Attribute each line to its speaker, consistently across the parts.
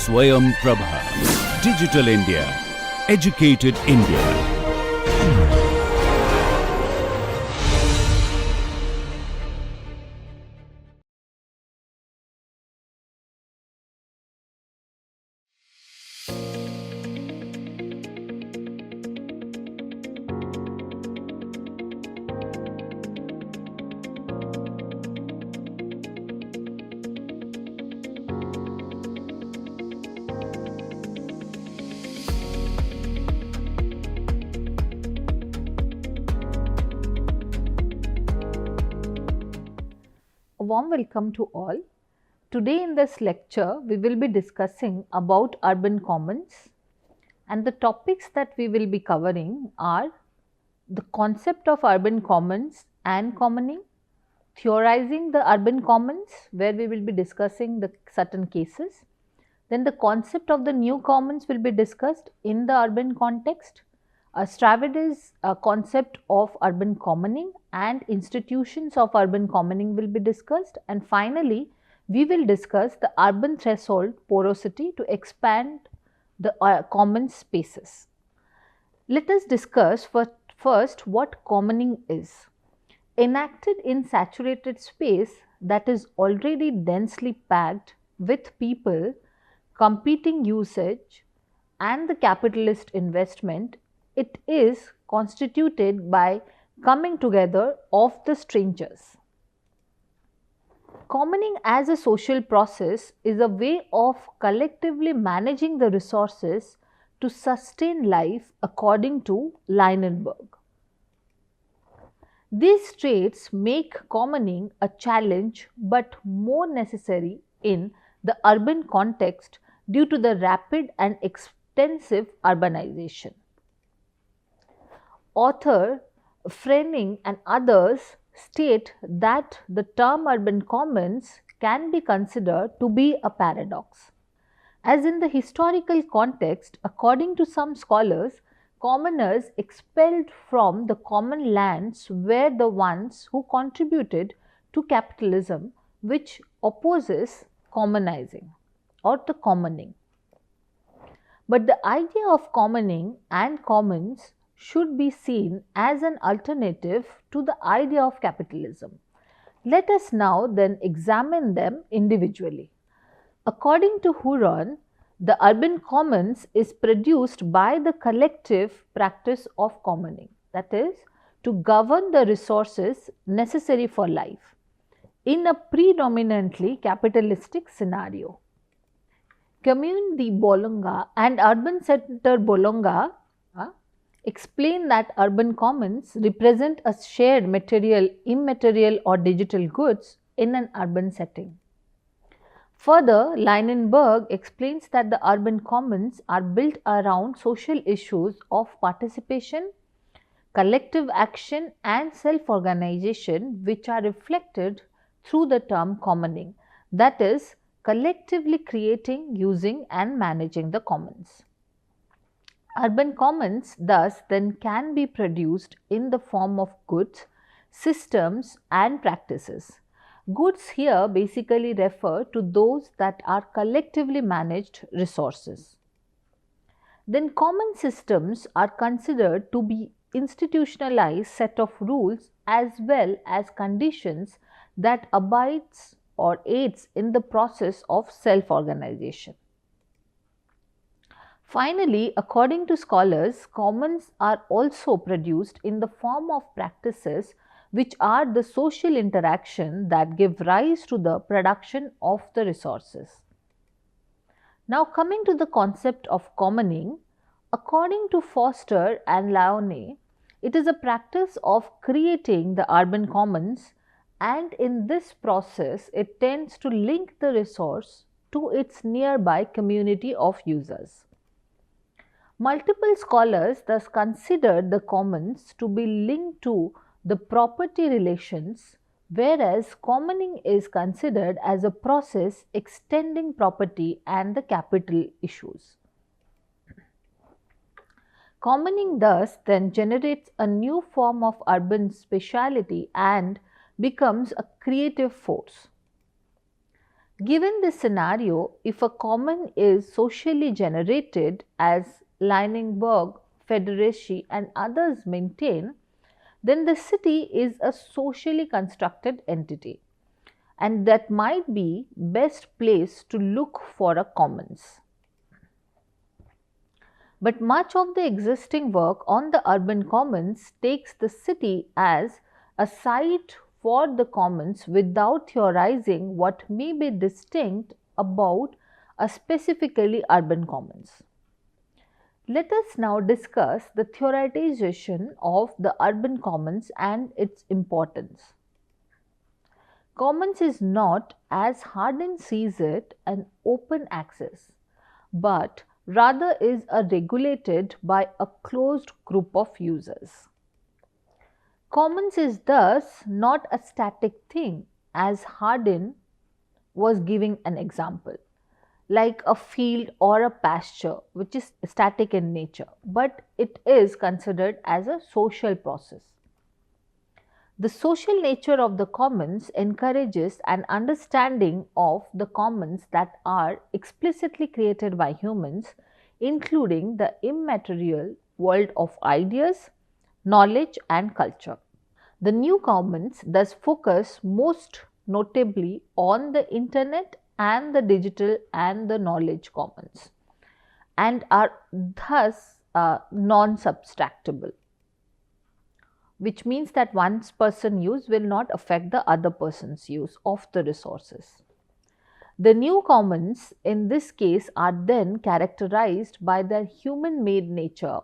Speaker 1: Swayam Prabha. Digital India. Educated India.
Speaker 2: A warm welcome to all. Today in this lecture, we will be discussing about urban commons, and the topics that we will be covering are the concept of urban commons and commoning, theorizing the urban commons, where we will be discussing the certain cases. Then the concept of the new commons will be discussed in the urban context. Stravade's concept of urban commoning and institutions of urban commoning will be discussed, and finally we will discuss the urban threshold porosity to expand the common spaces. Let us discuss first what commoning is. Enacted in saturated space that is already densely packed with people, competing usage and the capitalist investment, it is constituted by coming together of the strangers. Commoning as a social process is a way of collectively managing the resources to sustain life according to Leinenberg. These traits make commoning a challenge but more necessary in the urban context due to the rapid and extensive urbanization. Author Freining and others state that the term urban commons can be considered to be a paradox. As in the historical context, according to some scholars, commoners expelled from the common lands were the ones who contributed to capitalism, which opposes commonizing or the commoning. But the idea of commoning and commons should be seen as an alternative to the idea of capitalism. Let us now then examine them individually. According to Huron, the urban commons is produced by the collective practice of commoning, that is, to govern the resources necessary for life in a predominantly capitalistic scenario. Commune de Bologna and Urban Center Bologna explain that urban commons represent a shared material, immaterial or digital goods in an urban setting. Further, Leinenberg explains that the urban commons are built around social issues of participation, collective action and self-organization, which are reflected through the term commoning, that is, collectively creating, using and managing the commons. Urban commons thus then can be produced in the form of goods, systems and practices. Goods here basically refer to those that are collectively managed resources. Then common systems are considered to be institutionalized set of rules as well as conditions that abides or aids in the process of self-organization. Finally, according to scholars, commons are also produced in the form of practices which are the social interaction that give rise to the production of the resources. Now coming to the concept of commoning, according to Foster and Laone, it is a practice of creating the urban commons, and in this process it tends to link the resource to its nearby community of users. Multiple scholars thus consider the commons to be linked to the property relations, whereas commoning is considered as a process extending property and the capital issues. Commoning thus then generates a new form of urban speciality and becomes a creative force. Given this scenario, if a common is socially generated, as Leinenberg, Federici and others maintain, then the city is a socially constructed entity, and that might be best place to look for a commons. But much of the existing work on the urban commons takes the city as a site for the commons without theorizing what may be distinct about a specifically urban commons. Let us now discuss the theorization of the urban commons and its importance. Commons is not, as Hardin sees it, an open access, but rather is a regulated by a closed group of users. Commons is thus not a static thing, as Hardin was giving an example, like a field or a pasture which is static in nature, but it is considered as a social process. The social nature of the commons encourages an understanding of the commons that are explicitly created by humans, including the immaterial world of ideas, knowledge and culture. The new commons thus focus most notably on the internet and the digital and the knowledge commons, and are thus non-subtractable, which means that one person's use will not affect the other person's use of the resources. The new commons in this case are then characterized by their human-made nature.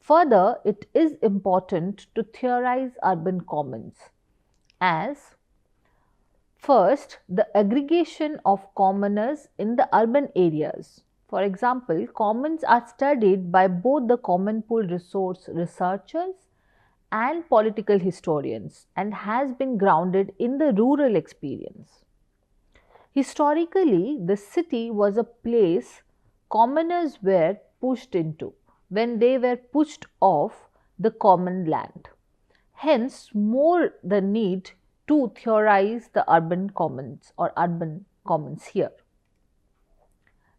Speaker 2: Further, it is important to theorize urban commons as first, the aggregation of commoners in the urban areas. For example, commons are studied by both the common pool resource researchers and political historians and has been grounded in the rural experience. Historically, the city was a place commoners were pushed into when they were pushed off the common land. Hence, more the need to theorize the urban commons or urban commons here.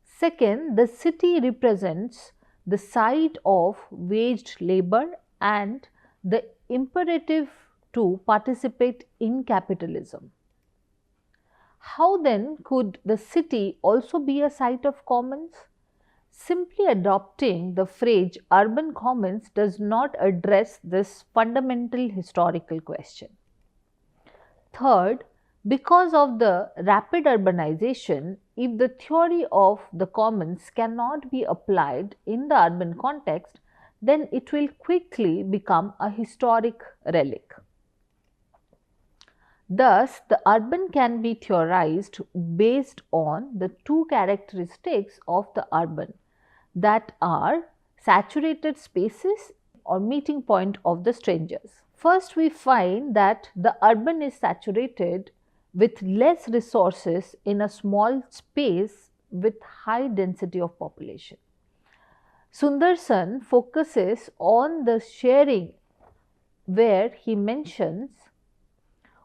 Speaker 2: Second, the city represents the site of waged labor and the imperative to participate in capitalism. How then could the city also be a site of commons? Simply adopting the phrase urban commons does not address this fundamental historical question. Third, because of the rapid urbanization, if the theory of the commons cannot be applied in the urban context, then it will quickly become a historic relic. Thus, the urban can be theorized based on the two characteristics of the urban, that are saturated spaces or meeting point of the strangers. First, we find that the urban is saturated with less resources in a small space with high density of population. Sundarsan focuses on the sharing, where he mentions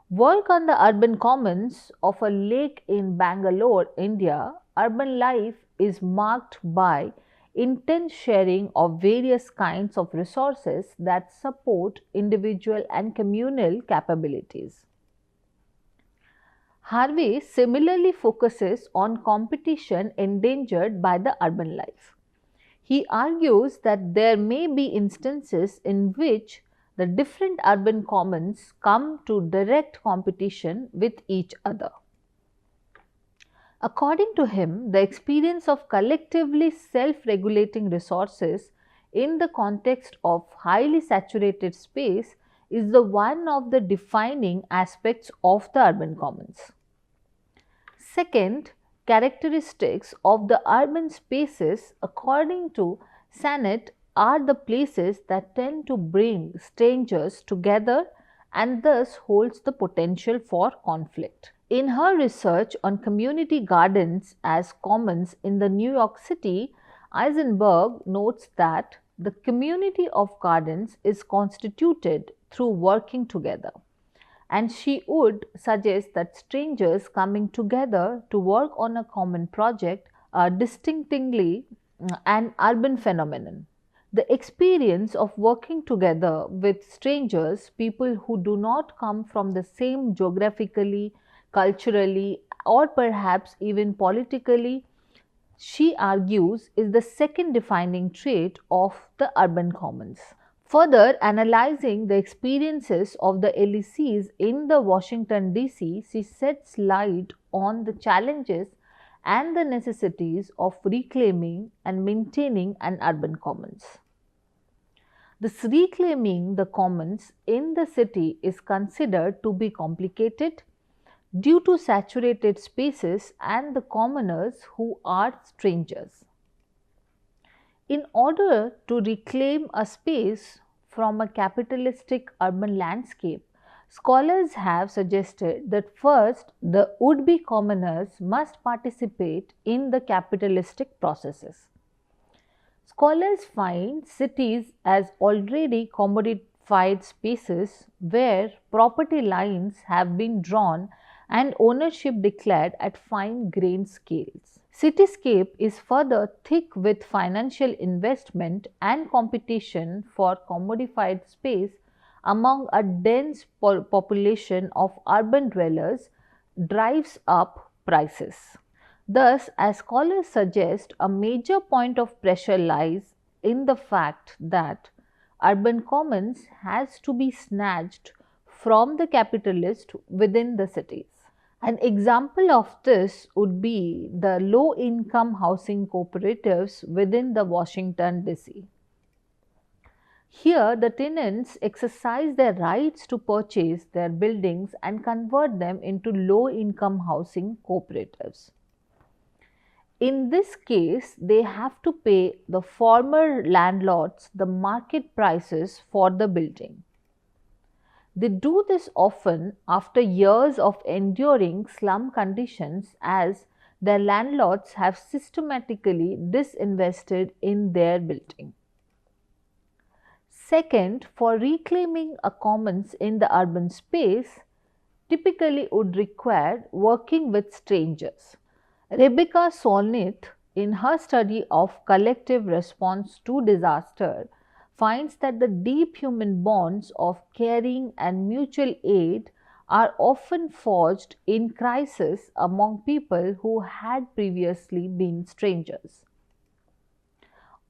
Speaker 2: work on the urban commons of a lake in Bangalore, India. Urban life is marked by intense sharing of various kinds of resources that support individual and communal capabilities. Harvey similarly focuses on competition endangered by the urban life. He argues that there may be instances in which the different urban commons come to direct competition with each other. According to him, the experience of collectively self-regulating resources in the context of highly saturated space is the one of the defining aspects of the urban commons. Second, characteristics of the urban spaces, according to Sennett, are the places that tend to bring strangers together and thus holds the potential for conflict. In her research on community gardens as commons in the New York City, Eisenberg notes that the community of gardens is constituted through working together, and she would suggest that strangers coming together to work on a common project are distinctly an urban phenomenon. The experience of working together with strangers, people who do not come from the same geographically, culturally, or perhaps even politically, she argues, is the second defining trait of the urban commons. Further analyzing the experiences of the LECs in the Washington DC, she sheds light on the challenges and the necessities of reclaiming and maintaining an urban commons. This reclaiming the commons in the city is considered to be complicated due to saturated spaces and the commoners who are strangers. In order to reclaim a space from a capitalistic urban landscape, scholars have suggested that first the would-be commoners must participate in the capitalistic processes. Scholars find cities as already commodified spaces where property lines have been drawn and ownership declared at fine-grained scales. Cityscape is further thick with financial investment and competition for commodified space among a dense population of urban dwellers drives up prices. Thus, as scholars suggest, a major point of pressure lies in the fact that urban commons has to be snatched from the capitalist within the cities. An example of this would be the low-income housing cooperatives within the Washington DC. Here, the tenants exercise their rights to purchase their buildings and convert them into low-income housing cooperatives. In this case, they have to pay the former landlords the market prices for the building. They do this often after years of enduring slum conditions, as their landlords have systematically disinvested in their building. Second, for reclaiming a commons in the urban space typically would require working with strangers. Rebecca Solnit, in her study of collective response to disaster, finds that the deep human bonds of caring and mutual aid are often forged in crisis among people who had previously been strangers.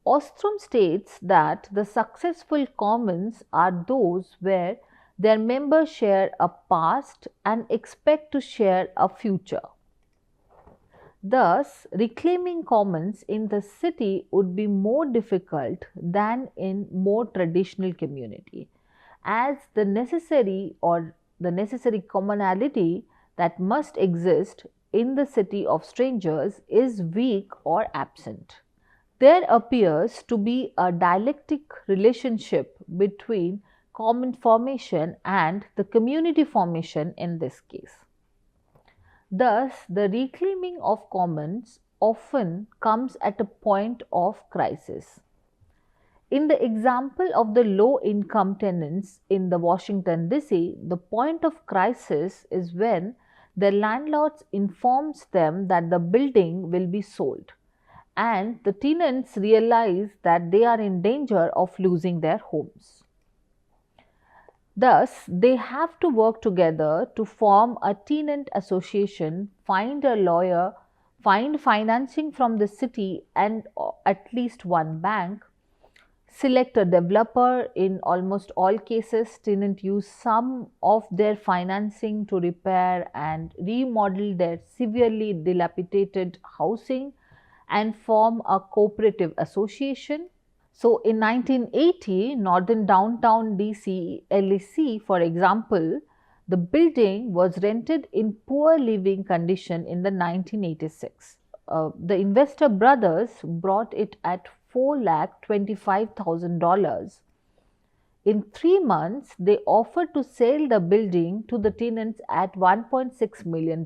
Speaker 2: Ostrom states that the successful commons are those where their members share a past and expect to share a future. Thus, reclaiming commons in the city would be more difficult than in more traditional community, as the necessary commonality that must exist in the city of strangers is weak or absent. There appears to be a dialectic relationship between common formation and the community formation in this case. Thus, the reclaiming of commons often comes at a point of crisis. In the example of the low-income tenants in the Washington DC, the point of crisis is when their landlords informs them that the building will be sold, and the tenants realize that they are in danger of losing their homes. Thus, they have to work together to form a tenant association, find a lawyer, find financing from the city and at least one bank, select a developer. In almost all cases, tenants use some of their financing to repair and remodel their severely dilapidated housing and form a cooperative association. So, in 1980, Northern Downtown DC LEC, for example, the building was rented in poor living condition in the 1986. The investor brothers bought it at $4,25,000. In 3 months, they offered to sell the building to the tenants at $1.6 million.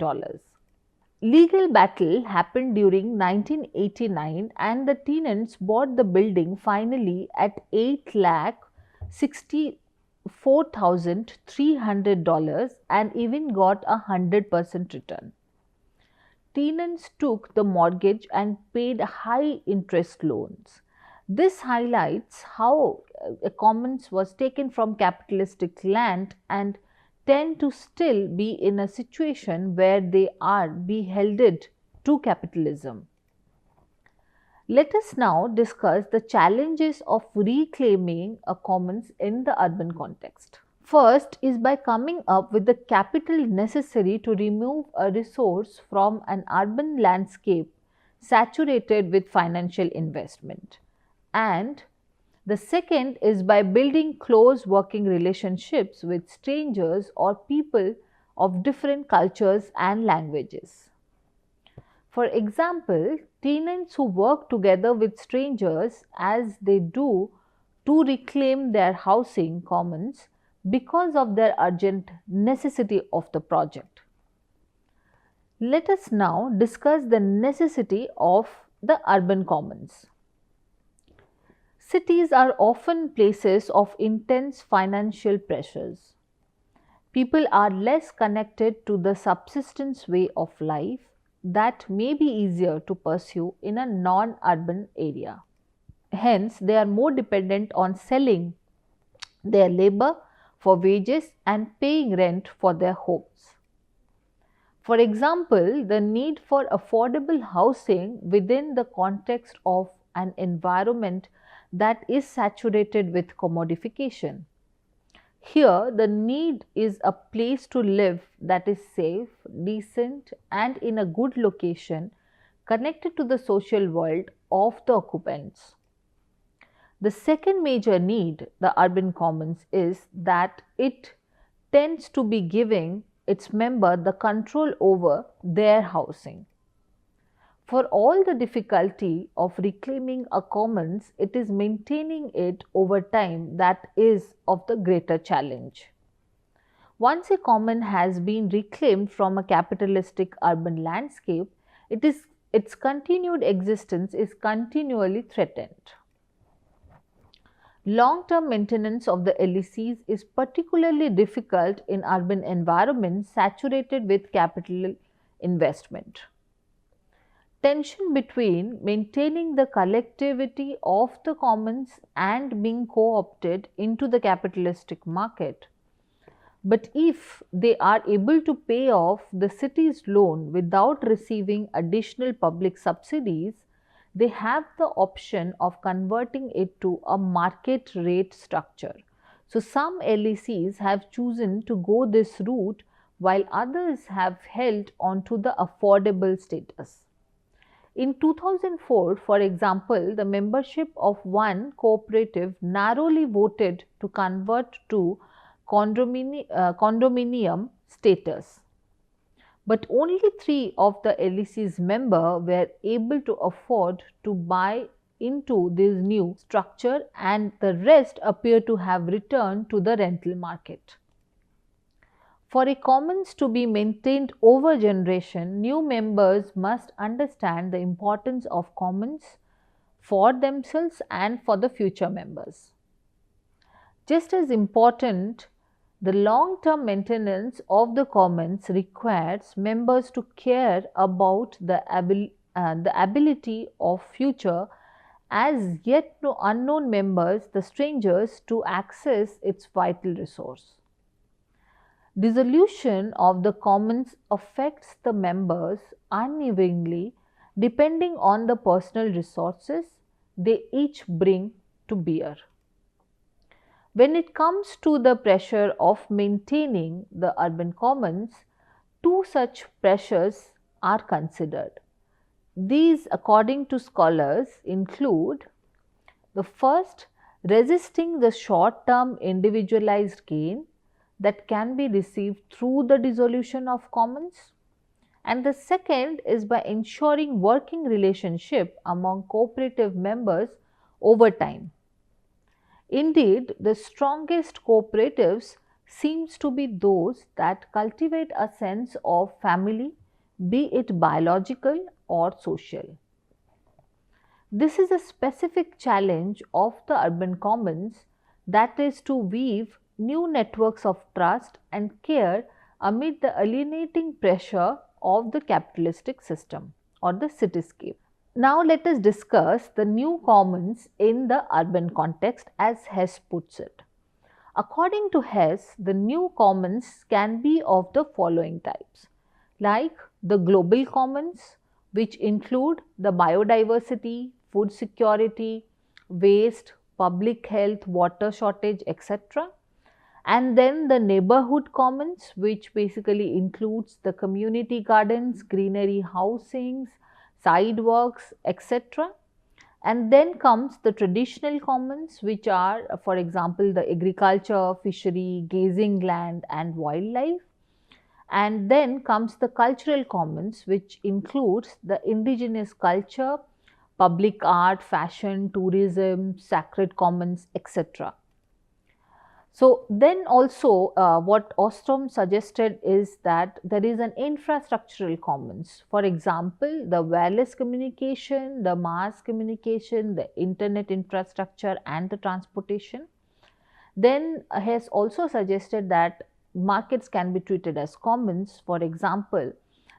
Speaker 2: Legal battle happened during 1989 and the tenants bought the building finally at $8,60,000 $4,300 and even got a 100% return. Tenants took the mortgage and paid high interest loans. This highlights how a commons was taken from capitalistic land and tend to still be in a situation where they are beholden to capitalism. Let us now discuss the challenges of reclaiming a commons in the urban context. First is by coming up with the capital necessary to remove a resource from an urban landscape saturated with financial investment. And the second is by building close working relationships with strangers or people of different cultures and languages. For example, tenants who work together with strangers as they do to reclaim their housing commons because of their urgent necessity of the project. Let us now discuss the necessity of the urban commons. Cities are often places of intense financial pressures. People are less connected to the subsistence way of life that may be easier to pursue in a non-urban area. Hence, they are more dependent on selling their labor for wages and paying rent for their homes. For example, the need for affordable housing within the context of an environment that is saturated with commodification. Here, the need is a place to live that is safe, decent, and in a good location connected to the social world of the occupants. The second major need, the urban commons, is that it tends to be giving its member the control over their housing. For all the difficulty of reclaiming a commons, it is maintaining it over time that is of the greater challenge. Once a common has been reclaimed from a capitalistic urban landscape, its continued existence is continually threatened. Long-term maintenance of the LECs is particularly difficult in urban environments saturated with capital investment. Tension between maintaining the collectivity of the commons and being co-opted into the capitalistic market. But if they are able to pay off the city's loan without receiving additional public subsidies, they have the option of converting it to a market rate structure. So some LECs have chosen to go this route while others have held on to the affordable status. In 2004, for example, the membership of one cooperative narrowly voted to convert to condominium status. But only 3 of the LEC's members were able to afford to buy into this new structure, and the rest appear to have returned to the rental market. For a commons to be maintained over generation, new members must understand the importance of commons for themselves and for the future members. Just as important, the long-term maintenance of the commons requires members to care about the ability of future as yet unknown members, the strangers, to access its vital resource. Dissolution of the commons affects the members unevenly depending on the personal resources they each bring to bear. When it comes to the pressure of maintaining the urban commons, 2 such pressures are considered. These, according to scholars, include the first, resisting the short-term individualized gain that can be received through the dissolution of commons, and the second is by ensuring working relationship among cooperative members over time. Indeed, the strongest cooperatives seems to be those that cultivate a sense of family, be it biological or social. This is a specific challenge of the urban commons, that is to weave new networks of trust and care amid the alienating pressure of the capitalistic system or the cityscape. Now let us discuss the new commons in the urban context as Hess puts it. According to Hess, the new commons can be of the following types, like the global commons, which include the biodiversity, food security, waste, public health, water shortage, etc. And then the neighborhood commons, which basically includes the community gardens, greenery housings, sidewalks, etc. And then comes the traditional commons, which are, for example, the agriculture, fishery, grazing land, and wildlife. And then comes the cultural commons, which includes the indigenous culture, public art, fashion, tourism, sacred commons, etc. So then also what Ostrom suggested is that there is an infrastructural commons. For example, the wireless communication, the mass communication, the internet infrastructure and the transportation. Then has also suggested that markets can be treated as commons. For example,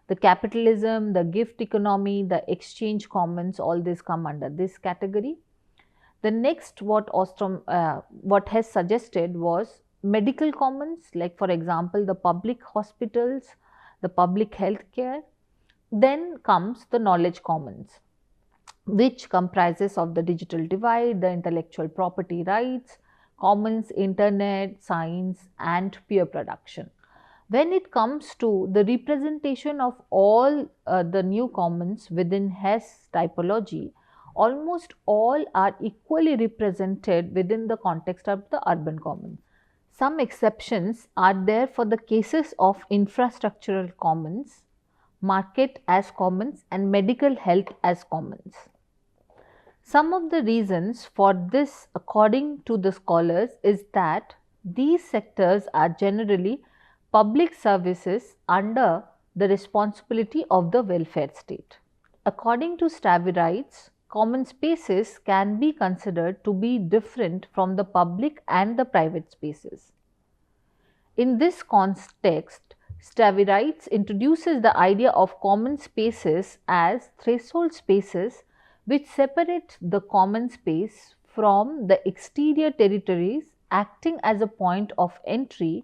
Speaker 2: the capitalism, the gift economy, the exchange commons, all these come under this category. The next what has suggested was medical commons, like for example the public hospitals, the public health care. Then comes the knowledge commons, which comprises of the digital divide, the intellectual property rights, commons, internet, science and peer production. When it comes to the representation of all the new commons within Hess typology, almost all are equally represented within the context of the urban commons. Some exceptions are there for the cases of infrastructural commons, market as commons and medical health as commons. Some of the reasons for this, according to the scholars, is that these sectors are generally public services under the responsibility of the welfare state. According to Stavirides, common spaces can be considered to be different from the public and the private spaces. In this context, Stavirides introduces the idea of common spaces as threshold spaces which separate the common space from the exterior territories, acting as a point of entry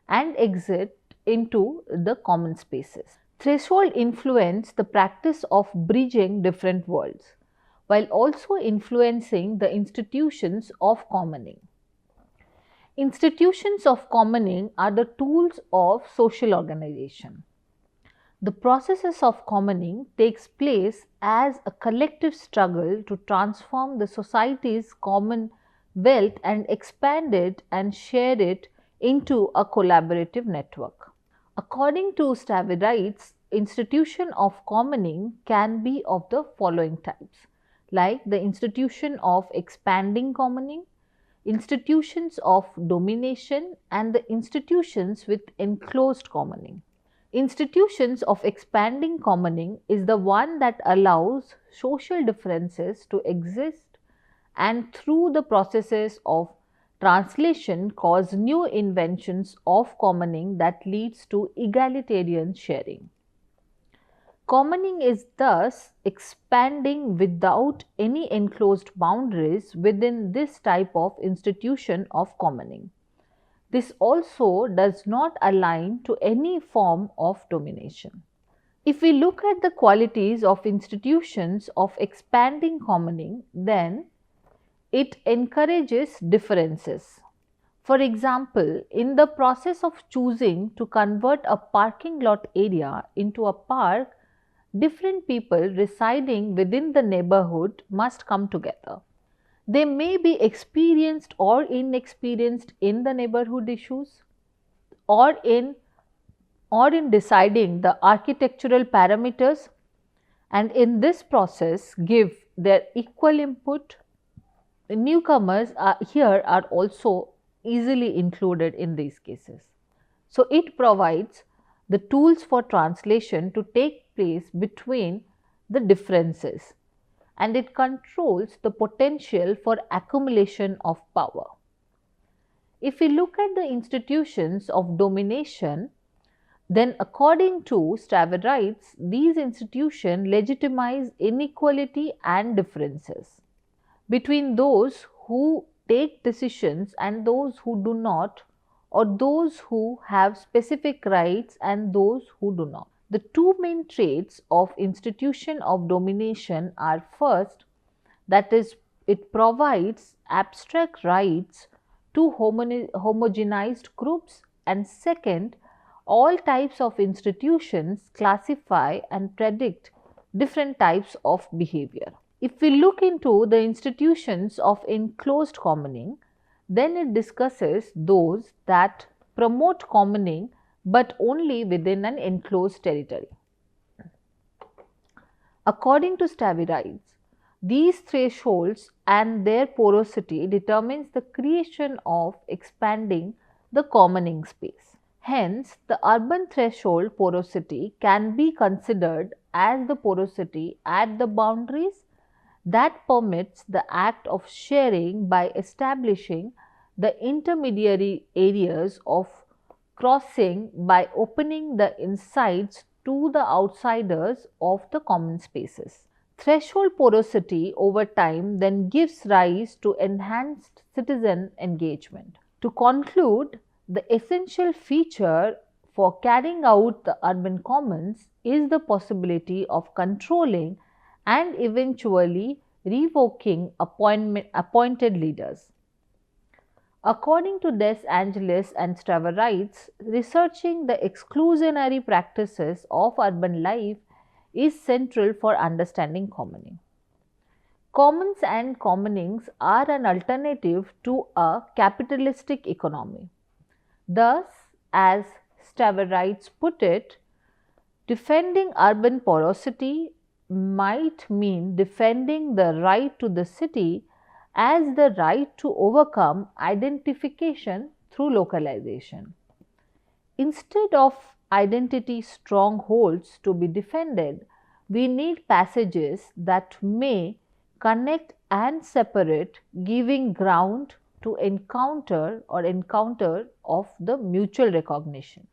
Speaker 2: and exit into the common spaces. Threshold influence the practice of bridging different worlds, while also influencing the institutions of commoning. Institutions of commoning are the tools of social organization. The processes of commoning takes place as a collective struggle to transform the society's common wealth and expand it and share it into a collaborative network. According to Stavirides, institution of commoning can be of the following types, like the institution of expanding commoning, institutions of domination and the institutions with enclosed commoning. Institutions of expanding commoning is the one that allows social differences to exist and through the processes of translation cause new inventions of commoning that leads to egalitarian sharing. Commoning is thus expanding without any enclosed boundaries within this type of institution of commoning. This also does not align to any form of domination. If we look at the qualities of institutions of expanding commoning, then it encourages differences. For example, in the process of choosing to convert a parking lot area into a park, different people residing within the neighborhood must come together. They may be experienced or inexperienced in the neighborhood issues or in deciding the architectural parameters, and in this process give their equal input. The newcomers are also easily included in these cases. So it provides the tools for translation to take place between the differences, and it controls the potential for accumulation of power. If we look at the institutions of domination, then according to Staverites, these institutions legitimize inequality and differences between those who take decisions and those who do not, or those who have specific rights and those who do not. The two main traits of institution of domination are: first, that is, it provides abstract rights to homogenized groups, and second, all types of institutions classify and predict different types of behavior. If we look into the institutions of enclosed commoning, then it discusses those that promote commoning but only within an enclosed territory. According to Staverides, these thresholds and their porosity determines the creation of expanding the commoning space. Hence, the urban threshold porosity can be considered as the porosity at the boundaries that permits the act of sharing by establishing the intermediary areas of crossing by opening the insides to the outsiders of the common spaces. Threshold porosity over time then gives rise to enhanced citizen engagement. To conclude, the essential feature for carrying out the urban commons is the possibility of controlling and eventually revoking appointed leaders. According to Des Angelis and Staverides, researching the exclusionary practices of urban life is central for understanding commoning. Commons and commonings are an alternative to a capitalistic economy. Thus, as Staverides put it, defending urban porosity might mean defending the right to the city as the right to overcome identification through localization. Instead of identity strongholds to be defended, we need passages that may connect and separate, giving ground to encounter of the mutual recognition.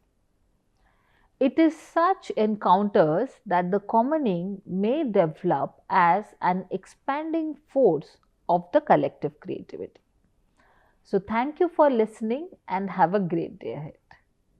Speaker 2: It is such encounters that the commoning may develop as an expanding force of the collective creativity. So, thank you for listening and have a great day ahead.